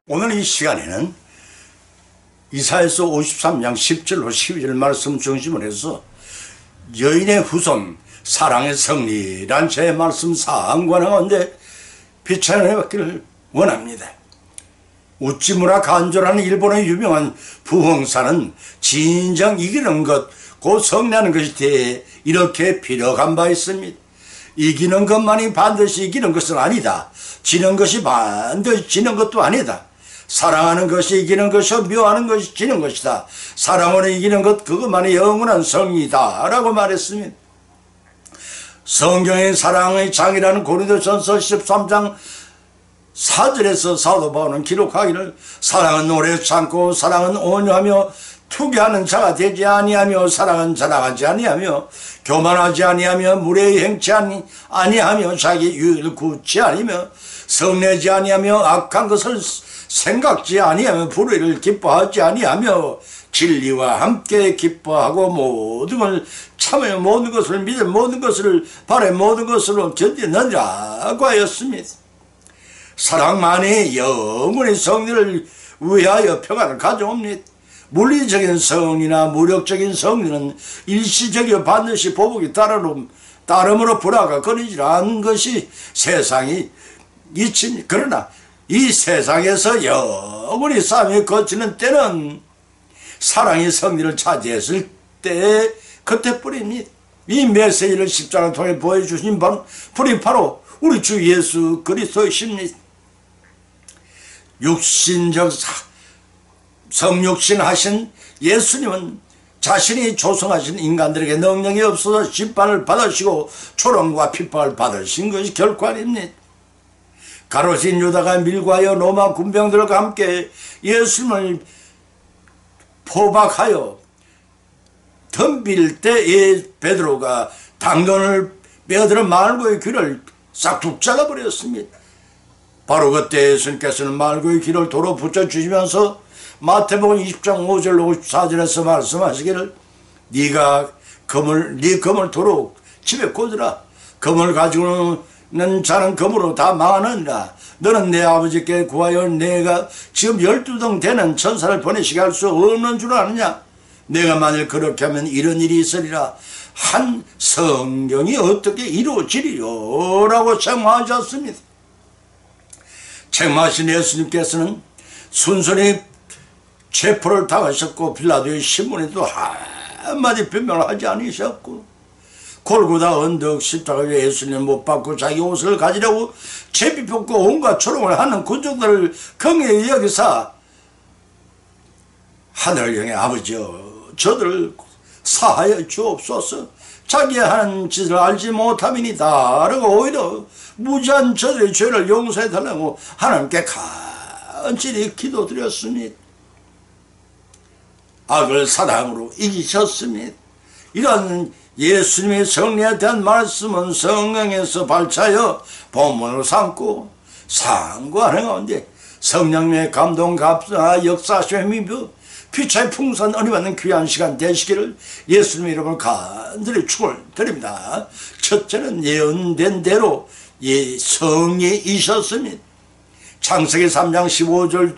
오늘 이 시간에는 이사야서 53장 10절로 12절 말씀 중심으로 해서 여인의 후손 사랑의 승리란 제 말씀 사항과 가운데 비춰내 받기를 원합니다. 우찌무라 간조라는 일본의 유명한 부흥사는 진정 이기는 것, 곧 승리하는 것이 대해 이렇게 비력한 바 있습니다. 이기는 것만이 반드시 이기는 것은 아니다. 지는 것이 반드시 지는 것도 아니다. 사랑하는 것이 이기는 것이요 미워하는 것이 지는 것이다. 사랑으로 이기는 것 그것만이 영원한 승리다 라고 말했습니다. 성경의 사랑의 장이라는 고린도전서 13장 4절에서 사도 바울은 기록하기를 기록하기를 오래 참고 사랑은 온유하며 투기하는 자가 되지 아니하며 사랑은 자랑하지 아니하며 교만하지 아니하며 무례히 행치 아니하며 자기 유익을 굳지 아니며 성내지 아니하며 악한 것을 생각지 아니하며 불의를 기뻐하지 아니하며 진리와 함께 기뻐하고 모든 걸 참으며 모든 것을 믿어 모든 것을 바래 모든 것으로 견디느니라고 하였습니다. 사랑만이 영원히 승리를 위하여 평안을 가져옵니다. 물리적인 승리나 무력적인 승리는 일시적이고 반드시 보복이 따름으로 불화가 끊이지 않는 것이 세상이 이칩니다. 그러나 이 세상에서 영원히 싸움이 거치는 때는 사랑이 승리를 차지했을 때 그때뿐입니다. 이 메시지를 십자가를 통해 보여주신 분이 바로 우리 주 예수 그리스도이십니다. 육신적 성육신 하신 예수님은 자신이 조성하신 인간들에게 능력이 없어서 심판을 받으시고 초롱과 핍박을 받으신 것이 결코 아닙니다. 가로신 유다가 밀과하여 로마 군병들과 함께 예수님을 포박하여 덤빌 때에 베드로가 당근을 빼어들어 말고의 귀를 싹둑 잘라버렸습니다. 바로 그때 예수님께서는 말고의 귀를 도로 붙여주시면서 마태복음 20장 5절 54절에서 말씀하시기를 네가 네 금을 도로 집에 꽂으라. 금을 가지고는 자는 금으로 다 망하느니라. 너는 내 아버지께 구하여 내가 지금 12등 되는 천사를 보내시게 할 수 없는 줄 아느냐. 내가 만일 그렇게 하면 이런 일이 있으리라. 한 성경이 어떻게 이루어지리요 라고 책망하셨습니다. 책망하신 예수님께서는 순순히 체포를 당하셨고 빌라도의 신문에도 한마디 변명을 하지 않으셨고 골고다 언덕 십자가 위에 예수님을 못 박고 자기 옷을 가지려고 제비 뽑고 온갖 조롱을 하는 군중들을 긍휼히 여기사 하늘 영의 아버지여 저들을 사하여 주옵소서. 자기 하는 짓을 알지 못함이니이다 라고 오히려 무지한 저들의 죄를 용서해 달라고 하나님께 간절히 기도드렸습니다. 악을 사랑으로 이기셨습니다. 이런 예수님의 승리에 대한 말씀은 성경에서 발차여 본문으로 삼고 상고하는 가운데 성령의 감동 역사하시며 힘입어 피차의 풍성한 은혜 받는 귀한 시간 되시기를 예수님의 이름으로 간절히 축을 드립니다. 첫째는 예언된 대로 성리이셨습니다. 창세기 3장 15절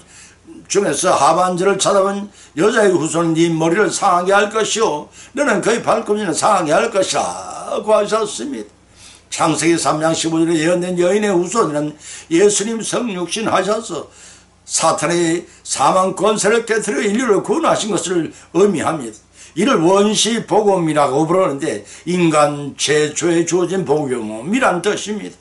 중에서 하반절을 찾아본 여자의 후손은 네 머리를 상하게 할 것이요 너는 그의 발꿈치는 상하게 할 것이라고 하셨습니다. 창세기 3장 15절에 예언된 여인의 후손은 예수님 성육신 하셔서 사탄의 사망 권세를 깨뜨려 인류를 구원하신 것을 의미합니다. 이를 원시 복음이라고 부르는데 인간 최초에 주어진 복음이란 뜻입니다.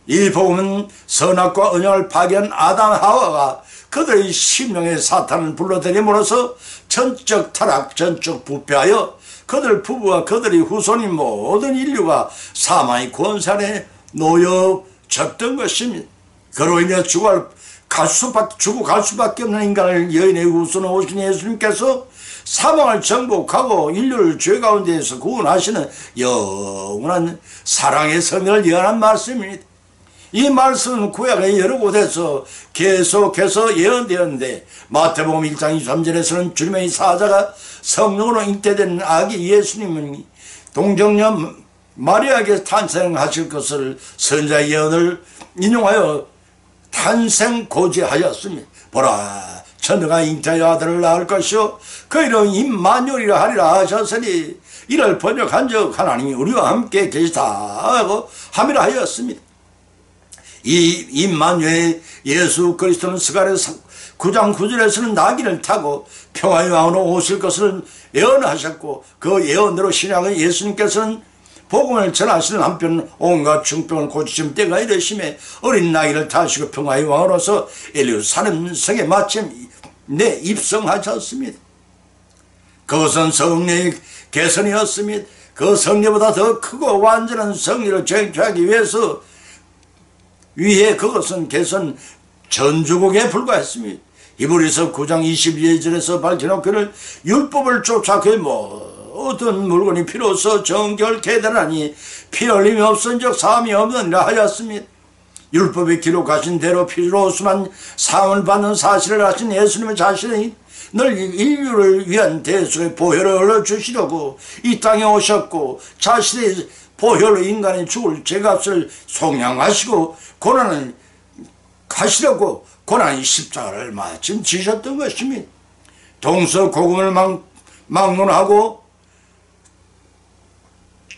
이 복음은 선악과 언약을 파괴한 아담 하와가 그들의 심령에 사탄을 불러들임으로써 전적 타락, 전적 부패하여 그들 부부와 그들의 후손인 모든 인류가 사망의 권세 아래 놓여졌던 것입니다. 그로 인해 죽고 갈 수밖에 없는 인간을 여인의 후손으로 오신 예수님께서 사망을 정복하고 인류를 죄 가운데에서 구원하시는 영원한 사랑의 성령을 예언한 말씀입니다. 이 말씀은 구약의 여러 곳에서 계속해서 예언되었는데 마태복음 1장 23절에서는 주님의 사자가 성령으로 잉태된 아기 예수님은 동정녀 마리아에게 탄생하실 것을 선지자 예언을 인용하여 탄생고지하였으니 보라 처녀가 잉태의 아들을 낳을 것이요 그 이름 임마누엘이라 하리라 하셨으니 이를 번역한 적 하나님이 우리와 함께 계시다 하고 함이라 하였습니다. 이 임마누엘 예수 그리스도는 스가랴서 9장 9절에서는 나귀를 타고 평화의 왕으로 오실 것을 예언하셨고 그 예언대로 신약의 예수님께서는 복음을 전하시는 한편 온갖 중병을 고치신 때가 이르심에 어린 나귀를 타시고 평화의 왕으로서 예루살렘 성에 마침 입성하셨습니다. 그것은 성령의 개선이었습니다. 그 성령보다 더 크고 완전한 성리를 쟁취하기 위해 그것은 개선 전주곡에 불과했습니다. 히브리서 9장 22절에서 밝혀놓기를 율법을 쫓아 그 모든 물건이 피로써 정결케 되나니 피 흘림이 없은즉 사함이 없느니라 하였습니다. 율법에 기록하신 대로 피로서만 사함을 받는 사실을 하신 예수님의 자신이 늘 인류를 위한 대속의 보혈을 흘려주시려고 이 땅에 오셨고 자신의 보혈로 인간이 죽을 죄값을 속량하시고 고난을 하시려고 고난의 십자가를 마침 지셨던 것입니다. 동서고금을 막론하고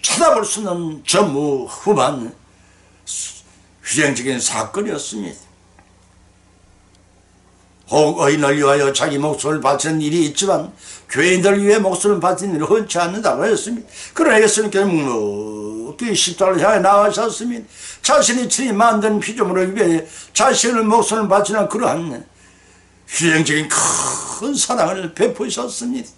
찾아볼 수 없는 전무후무한 휘쟁적인 사건이었습니다. 혹 의인을 위하여 자기 목숨을 바치는 일이 있지만 교인들 위해 목숨을 바치는 일은 흔치 않는다고 했습니다. 그러나 예수님께서 묵묵히 십자가를 향해 나가셨습니다. 자신이 친히 만든 피조물을 위해 자신의 목숨을 바치는 그러한 휘쟁적인 큰 사랑을 베푸셨습니다.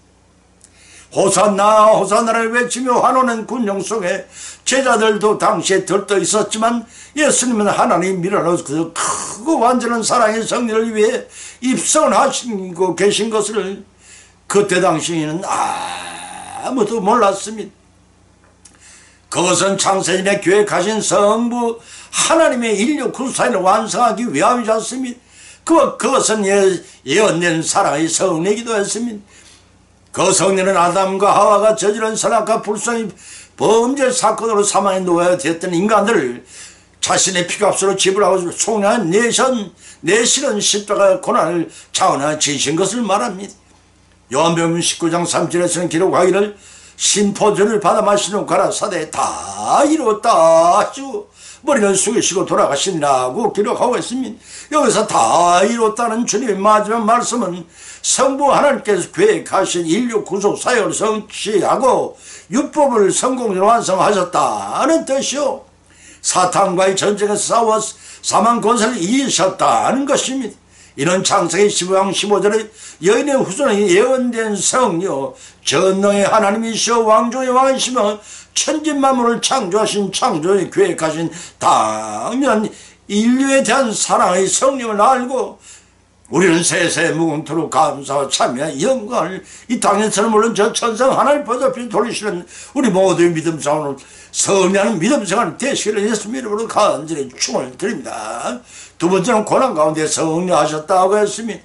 호산나 호산나를 외치며 환호는 군용 속에 제자들도 당시에 들떠 있었지만 예수님은 하나님 미라로 그 크고 완전한 사랑의 성리를 위해 입성을 하시고 계신 것을 그때 당시에는 아무도 몰랐습니다. 그것은 창세전에 계획하신 성부 하나님의 인류 구사를 완성하기 위함이었습니다. 그것은 예언된 사랑의 성리이기도 했습니다. 그 성리는 아담과 하와가 저지른 선악과 불성의 범죄 사건으로 사망에 놓아야 됐던 인간들을 자신의 피값으로 지불하고 속량한 내실은 십자가 고난을 자원하여 지신 것을 말합니다. 요한복음 19장 3절에서는 기록하기를 신포전을 받아 마시는 가라사대 다 이루었다 하시고 머리를 숙이시고 돌아가시니라고 기록하고 있습니다. 여기서 다 이뤘다는 주님의 마지막 말씀은 성부 하나님께서 계획하신 인류 구속 사역을 성취하고 율법을 성공적으로 완성하셨다는 뜻이요, 사탄과의 전쟁에서 싸워 사망 권세를 이기셨다는 것입니다. 이는 창세기 15장 15절에 여인의 후손에 예언된 성이요 전능의 하나님이시여 왕중의 왕이시며 천지만물을 창조하신 창조에 계획하신 당연 인류에 대한 사랑의 성령을 알고 우리는 세세 무궁토록 감사와 참여한 영광을 이 땅에서는 물론 저 천상 하나님 보좌앞에 돌리시는 우리 모두의 믿음생활을 선미하는 믿음생활 되시기를 예수님 이름으로 간절히 축원을 드립니다. 두 번째는 고난 가운데 성령하셨다고 했습니다.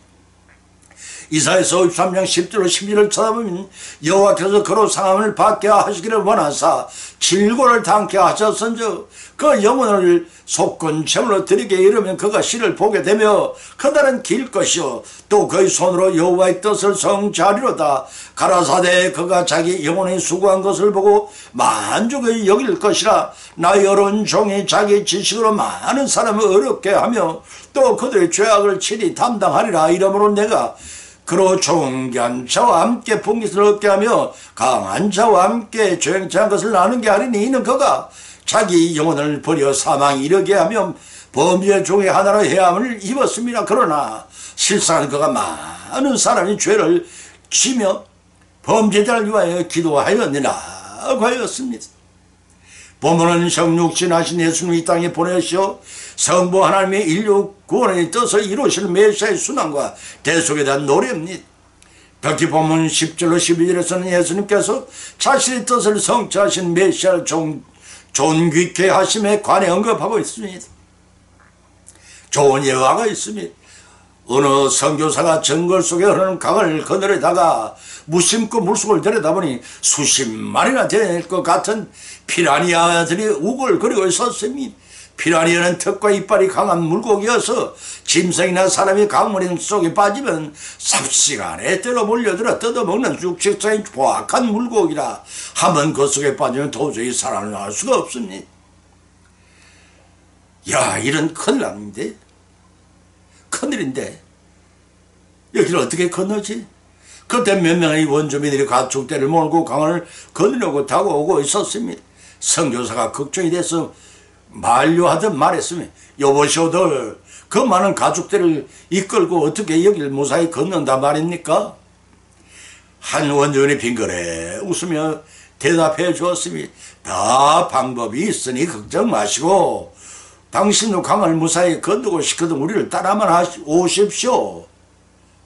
이사야서 53장 10절로 11절을 쳐다보면 여호와께서 그로 상함을 받게 하시기를 원하사 질고를 당케 하셨은즉 그 영혼을 속건 제물로 드리게 이르면 그가 실을 보게 되며 그날은 길 것이요 또 그의 손으로 여호와의 뜻을 성취하리로다. 가라사대 그가 자기 영혼이 수고한 것을 보고 만족을 여길 것이라. 나의 어려운 종이 자기 지식으로 많은 사람을 어렵게 하며 또 그들의 죄악을 친히 담당하리라. 이러므로 내가 그로 존귀한 자와 함께 풍깃을 얻게 하며 강한 자와 함께 조용치한 것을 나누게 하리니 이는 그가 자기 영혼을 버려 사망에 이르게 하며 범죄의 종의 하나로 해함을 입었습니다. 그러나 실상은 그가 많은 사람이 죄를 지며 범죄자를 위하여 기도하였느니라 하였습니다. 본문은 성육신하신 예수님 이 땅에 보내시어 성부 하나님의 인류 구원의 뜻을 이루실 메시아의 순환과 대속에 대한 노래입니다. 특히 본문 10절로 12절에서는 예수님께서 자신의 뜻을 성취하신 메시아를 존귀케 하심에 관해 언급하고 있습니다. 좋은 예화가 있습니다. 어느 선교사가 정글 속에 흐르는 강을 거느리다가 무심코 물속을 들여다보니 수십 마리나 될 것 같은 피라니아들이 우글거리고 있었습니다. 피라니아는 턱과 이빨이 강한 물고기여서 짐승이나 사람이 강물 속에 빠지면 삽시간에 때로 몰려들어 뜯어먹는 육식성이 포악한 물고기라 한번 그 속에 빠지면 도저히 살아날 수가 없습니다. 야, 이런 큰일인데, 큰일인데 여기를 어떻게 건너지? 그때 몇 명의 원주민들이 가축대를 몰고 강을 건너려고 다가오고 있었습니다. 선교사가 걱정이 돼서 만류하듯 말했으면, 여보시오들, 그 많은 가축대를 이끌고 어떻게 여길 무사히 건넌다 말입니까? 한 원주민이 빙그레 웃으며 대답해 주었으니, 다 방법이 있으니 걱정 마시고 당신도 강을 무사히 건너고 싶거든 우리를 따라만 오십시오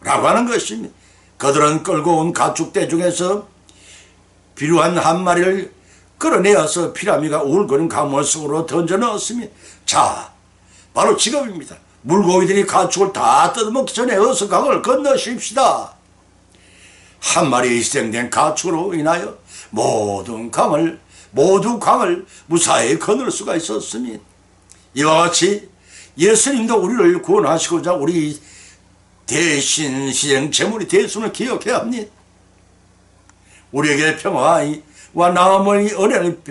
라고 하는 것입니다. 그들은 끌고 온 가축대 중에서 필요한 한 마리를 끌어내어서 피라미가 울거리는 강물 속으로 던져 넣었습니다. 자, 바로 지금입니다. 물고기들이 가축을 다 뜯어먹기 전에 어서 강을 건너십시다. 한 마리 희생된 가축으로 인하여 모두 강을 무사히 건널 수가 있었습니다. 이와 같이 예수님도 우리를 구원하시고자 우리 대신 희생 제물이 되었음을 기억해야 합니다. 우리에게 평화와 나음의 은혜를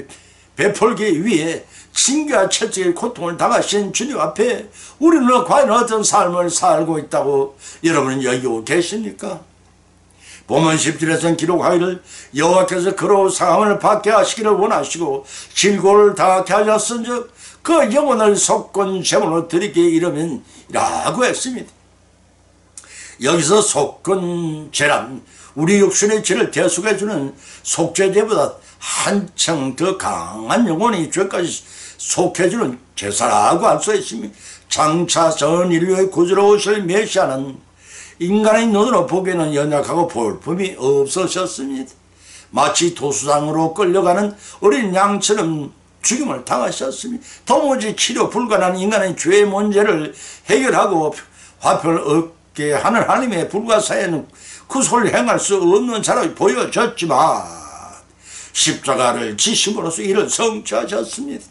베풀기 위해 징계와 채찍의 고통을 당하신 주님 앞에 우리는 과연 어떤 삶을 살고 있다고 여러분은 여기고 계십니까? 본문 10절에서는 기록하기를 여호와께서 그로 상함을 받게 하시기를 원하시고 질고를 당하게 하셨은즉 그 영혼을 속건 제물로 드리기에 이르면 이라고 했습니다. 여기서 속건 제란, 우리 육신의 죄를 대속해주는 속죄제보다 한층 더 강한 영혼이 죄까지 속해주는 제사라고 할 수 있습니다. 장차 전 인류의 구주로 오실 메시아는 인간의 눈으로 보기에는 연약하고 볼품이 없으셨습니다. 마치 도수장으로 끌려가는 어린 양처럼 죽임을 당하셨습니다. 도무지 치료 불가능한 인간의 죄의 문제를 해결하고 화평을 얻게 하는 하나님의 불가사의는 구속을 행할 수 없는 자로 보여졌지만 십자가를 지심으로써 이를 성취하셨습니다.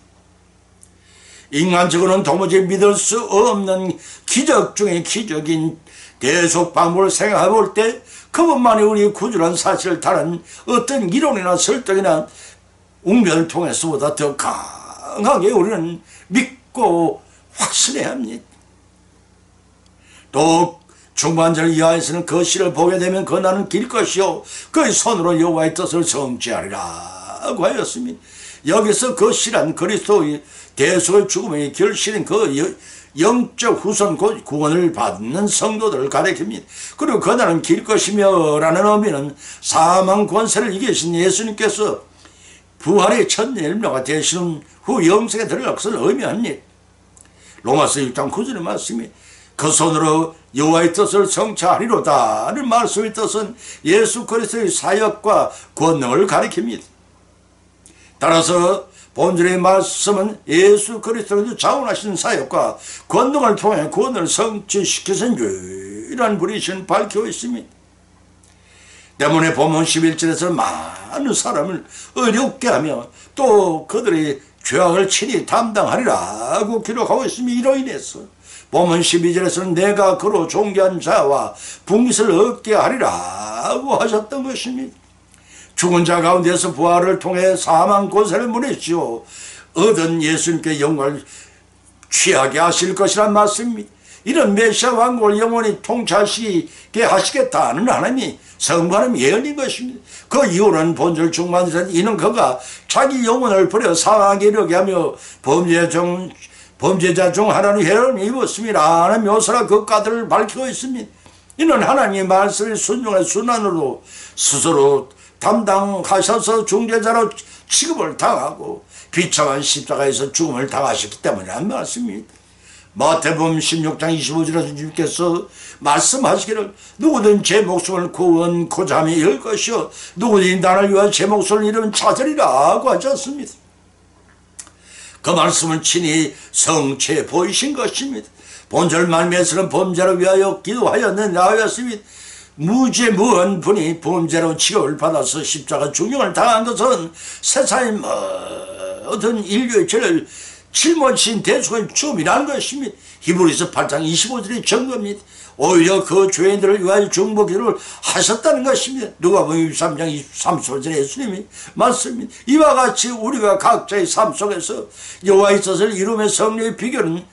인간적으로는 도무지 믿을 수 없는 기적 중의 기적인 대속 방법을 생각해 볼 때 그것만이 우리 구주란 사실을 다른 어떤 이론이나 설득이나 웅변을 통해서보다 더 강하게 우리는 믿고 확신해야 합니다. 또 중반절 이하에서는 그 시를 보게 되면 그 나는 길 것이요 그의 손으로 여호와의 뜻을 성취하리라고 하였습니다. 여기서 그 시란 그리스도의 대속의 죽음의 결실인 그 영적 후손 구원을 받는 성도들을 가리킵니다. 그리고 그 나는 길 것이며 라는 의미는 사망 권세를 이기신 예수님께서 부활의 첫 열매가 되시는 후 영생에 들어갈 것을 의미합니다. 로마서 6장 9절의 말씀이 그 손으로 여호와의 뜻을 성취하리로다는 말씀의 뜻은 예수 그리스도의 사역과 권능을 가리킵니다. 따라서 본절의 말씀은 예수 그리스도의 자원하신 사역과 권능을 통해 구원을 성취시키신 유일한 분이신 밝히고 있습니다. 때문에 본문 11절에서 많은 사람을 어렵게 하며 또 그들의 죄악을 친히 담당하리라고 기록하고 있습니다. 이로 인해서 본문 12절에서는 내가 그로 존귀한 자와 분깃을 얻게 하리라고 하셨던 것입니다. 죽은 자 가운데서 부활을 통해 사망 권세를 물으시오 얻은 예수님께 영광을 취하게 하실 것이란 말씀입니다. 이런 메시아 왕국을 영원히 통치하시게 하시겠다는 하나님이 성부하는 예언인 것입니다. 그 이후로는 본절 중반에서 이는 그가 자기 영혼을 버려 사망에 이르게 하며 범죄자 중 하나는 해를 입었습니다 하는 묘사가 그 까들을 밝히고 있습니다. 이는 하나님의 말씀을 순종의 순환으로 스스로 담당하셔서 중재자로 취급을 당하고 비참한 십자가에서 죽음을 당하셨기 때문이라는 말씀입니다. 마태복음 16장 25절에서 주님께서 말씀하시기를 누구든 제 목숨을 구원코자 하며 잃을 것이요 누구든지 나를 위하여 제 목숨을 잃으면 찾으리라고 하셨습니다. 그 말씀을 친히 성취해 보이신 것입니다. 본절 말미에서는 범죄를 위하여 기도하였는데 하였습니다. 무죄무한 분이 범죄로 취급을 받아서 십자가 중형을 당한 것은 세상의 모든 인류의 죄를 짊어진 대속의 죽음이라는 것입니다. 히브리서 8장 25절의 증거입니다. 오히려 그 죄인들을 위하여 중보기도를 하셨다는 것입니다. 누가복음 23장 23절에 예수님이 말씀입니다. 이와 같이 우리가 각자의 삶 속에서 여호와의 뜻을 이루며 성령의 비결은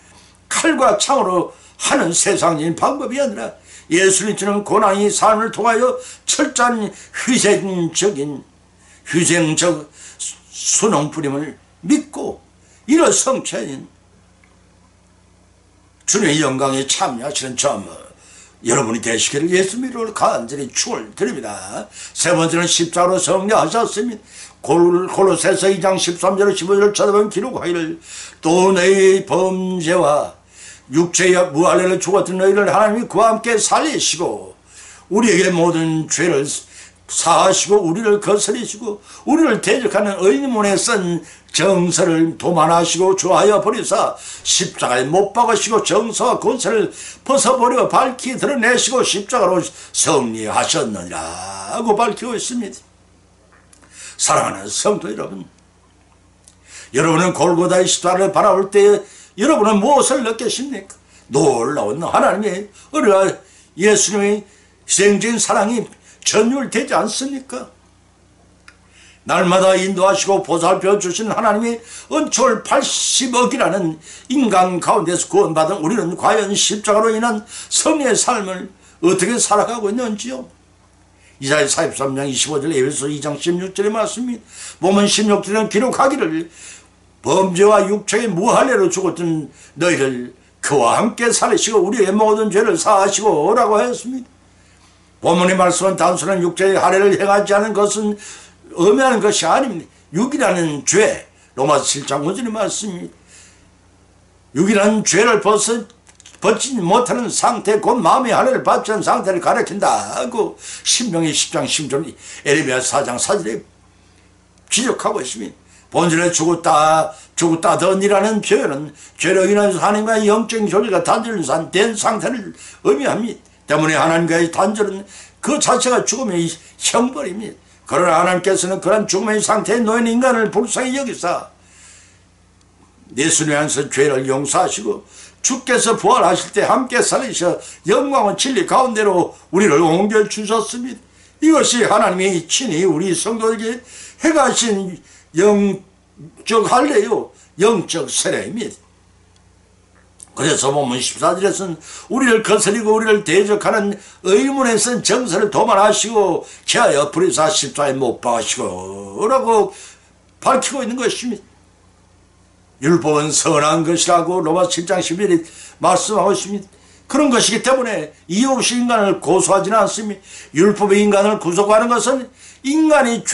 칼과 창으로 하는 세상적인 방법이 아니라 예수님처럼 고난이 삶을 통하여 철저한 희생적 순응부림을 믿고 이를 성취하는 주님의 영광에 참여하시는 여러분이 되시기를 예수님으로 간절히 축원드립니다. 세 번째는 십자가로 승리하셨습니다. 골로새서 2장 13절 15절 찾아보면 기록하기를 또 너희 범죄와 육체의 무할례를 죽었던 너희를 하나님이 그와 함께 살리시고 우리에게 모든 죄를 사하시고 우리를 거스리시고 우리를 대적하는 의문에 쓴 정서를 도만하시고 주하여 버리사 십자가에 못 박으시고 정서와 권세를 벗어버려 밝히 드러내시고 십자가로 승리하셨느니라 고 밝히고 있습니다. 사랑하는 성도 여러분, 여러분은 골고다의 십자가를 바라볼 때 여러분은 무엇을 느끼십니까? 놀라운 하나님의 은혜와 예수님의 희생적인 사랑이 전율되지 않습니까? 날마다 인도하시고 보살펴 주신 하나님의 은총을 80억이라는 인간 가운데서 구원받은 우리는 과연 십자가로 인한 성리의 삶을 어떻게 살아가고 있는지요? 이사야 43장 25절 에베소 2장 16절의 말씀입니다. 보면 16절은 기록하기를 범죄와 육체의 무할례로 죽었던 너희를 그와 함께 살리시고 우리의 모든 죄를 사하시고 라고 하였습니다. 본문의 말씀은 단순한 육체의 할례를 행하지 않은 것은 의미하는 것이 아닙니다. 육이라는 죄, 로마서 7장 5절의 말씀입니다. 육이라는 죄를 벗지 못하는 상태, 곧 마음의 할례를 받지 않은 상태를 가리킨다고 신명기 10장 10절 에레미야 4장 4절에 지적하고 있습니다. 본전에 죽었다더니라는 표현은 죄로 인해서 하나님과의 영적인 교제가 단절된 상태를 의미합니다. 때문에 하나님과의 단절은 그 자체가 죽음의 형벌입니다. 그러나 하나님께서는 그런 죽음의 상태에 놓인 인간을 불쌍히 여기사 예수님 안에서 죄를 용서하시고 주께서 부활하실 때 함께 살리셔 영광의 진리 가운데로 우리를 옮겨주셨습니다. 이것이 하나님이 친히 우리 성도에게 행하신 영적 할례요, 영적 세례입니다. 그래서 보면 14절에서는 우리를 거스리고 우리를 대적하는 의문에 쓴 정서를 도만하시고 제하여 버리사 십자가에 못 박으시고 라고 밝히고 있는 것입니다. 율법은 선한 것이라고 로마서 7장 11절에 말씀하고 있습니다. 그런 것이기 때문에 이유 없이 인간을 고소하지는 않습니다. 율법의 인간을 구속하는 것은 인간이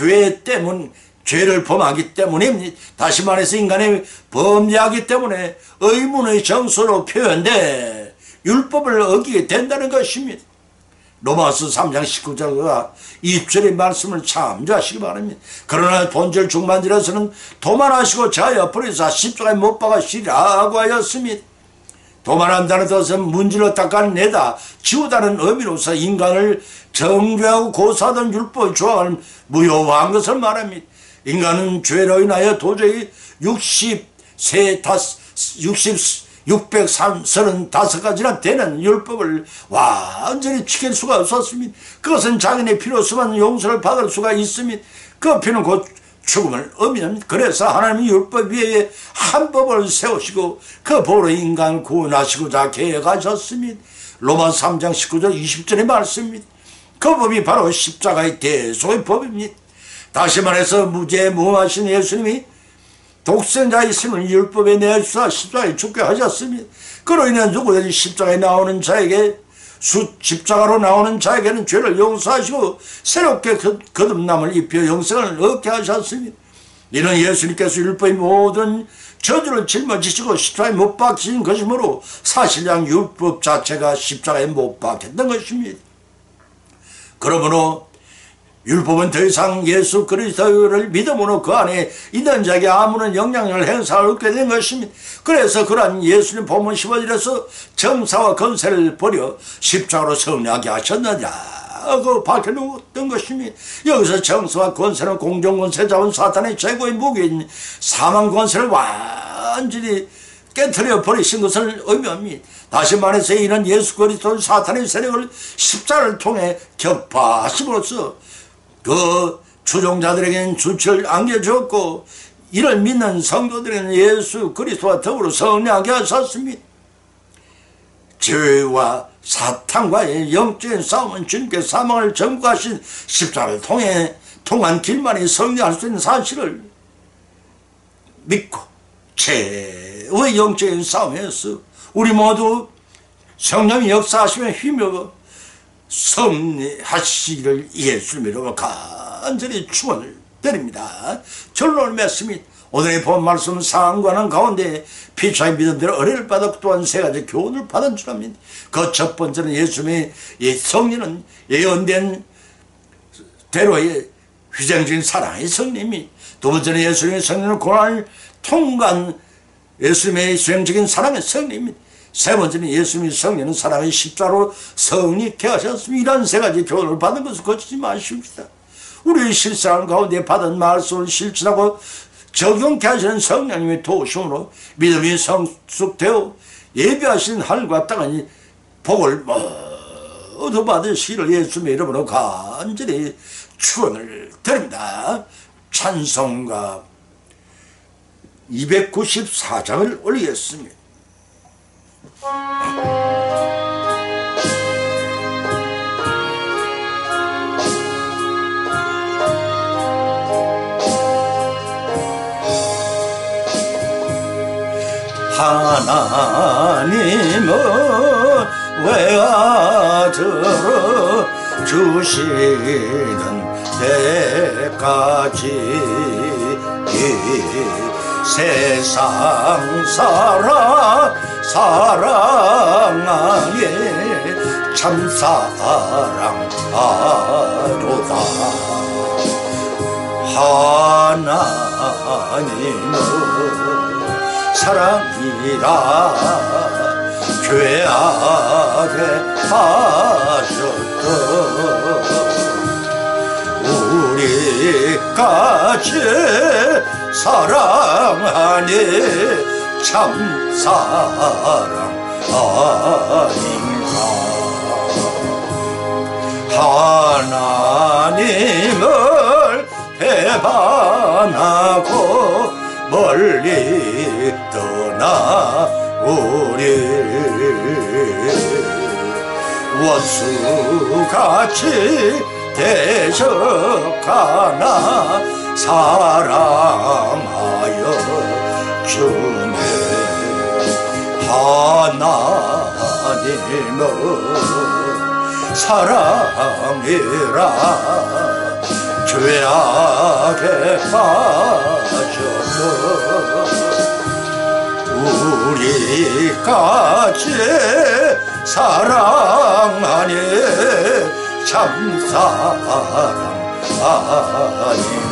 죄를 범하기 때문입니다. 다시 말해서 인간이 범죄하기 때문에 의문의 정서로 표현돼 율법을 어기게 된다는 것입니다. 로마서 3장 19절과 20절의 말씀을 참조하시기 바랍니다. 그러나 본절 중반절에서는 도만하시고 자여 버리사 십자가에 못 박으시라고 하였습니다. 도만한다는 뜻은 문질러 닦아내다 지우다는 의미로서 인간을 정죄하고 고사하던 율법의 조항을 무효화한 것을 말합니다. 인간은 죄로 인하여 도저히 635가지나 되는 율법을 완전히 지킬 수가 없었습니다. 그것은 자기의 피로 쓰면 용서를 받을 수가 있습니다. 그 피는 곧 죽음을 의미합니다. 그래서 하나님이 율법 위에 한 법을 세우시고 그 법으로 인간을 구원하시고자 계획하셨습니다. 로마서 3장 19절 20절의 말씀입니다. 그 법이 바로 십자가의 대속의 법입니다. 다시 말해서 무죄무하신 예수님이 독생자이심을 율법에 내주사 십자가에 죽게 하셨습니다. 그로 인해 누구든지 십자가로 나오는 자에게는 죄를 용서하시고 새롭게 거듭남을 입혀 영생을 얻게 하셨습니다. 이는 예수님께서 율법의 모든 저주를 짊어지시고 십자가에 못 박히신 것이므로 사실상 율법 자체가 십자가에 못 박혔던 것입니다. 그러므로 율법은 더 이상 예수 그리스도를 믿음으로 그 안에 있는 자에게 아무런 영향력을 행사할 수 없게 된 것입니다. 그래서 그러한 예수님 본문 15절에서 정사와 권세를 버려 십자가로 승리하게 하셨느냐 하고 밝혀놓았던 것이니 여기서 정서와 권세는 공정권세 잡은 사탄의 최고의 무기인 사망 권세를 완전히 깨트려 버리신 것을 의미합니다. 다시 말해서 이는 예수 그리스도 사탄의 세력을 십자가를 통해 격파하심으로써 그 추종자들에게는 주체를 안겨주었고 이를 믿는 성도들에게는 예수 그리스도와 더불어 승리하게 하셨습니다. 죄와 사탄과의 영적인 싸움은 주님께서 사망을 정복하신 십자가를 통한 길만이 승리할 수 있는 사실을 믿고 최후의 영적인 싸움에서 우리 모두 성령이 역사하시며 힘입어 승리하시기를 예수님으로 간절히 축원을 드립니다. 결론을 맺습니다. 오늘의 본 말씀은 상관한 가운데 피차의 믿음대로 은혜를 받았고 또한 세 가지 교훈을 받은 줄 압니다. 그 첫 번째는 예수님의 성리는 예언된 대로의 희생적인 사랑의 성리입니다. 두 번째는 예수님의 성리는 고난을 통과한 예수님의 수행적인 사랑의 성리입니다. 세 번째는 예수님의 성리는 사랑의 십자로 성립케 하셨습니다. 이런 세 가지 교훈을 받은 것을 거치지 마십시다. 우리의 실생활 가운데 받은 말씀을 실천하고 적용케 하시는 성령님의 도우심으로 믿음이 성숙되어 예비하신 하늘과 땅의 복을 모두 받으시기를 예수님의 이름으로 간절히 축원을 드립니다. 찬송가 294장을 올리겠습니다. 하나님은 외아들을 주시는 때까지 세상 사랑하에 참사랑하로다. 하나님은 사랑이라 죄악에 빠졌던 우리까지 사랑하니 참사랑 아닌가. 하나님을 배반하고 멀리 떠나 우리 원수같이 대적하나 사랑하여 주네. 하나님은 사랑이라 죄악에 빠져서 우리까지 사랑하니 참사랑 아닌가.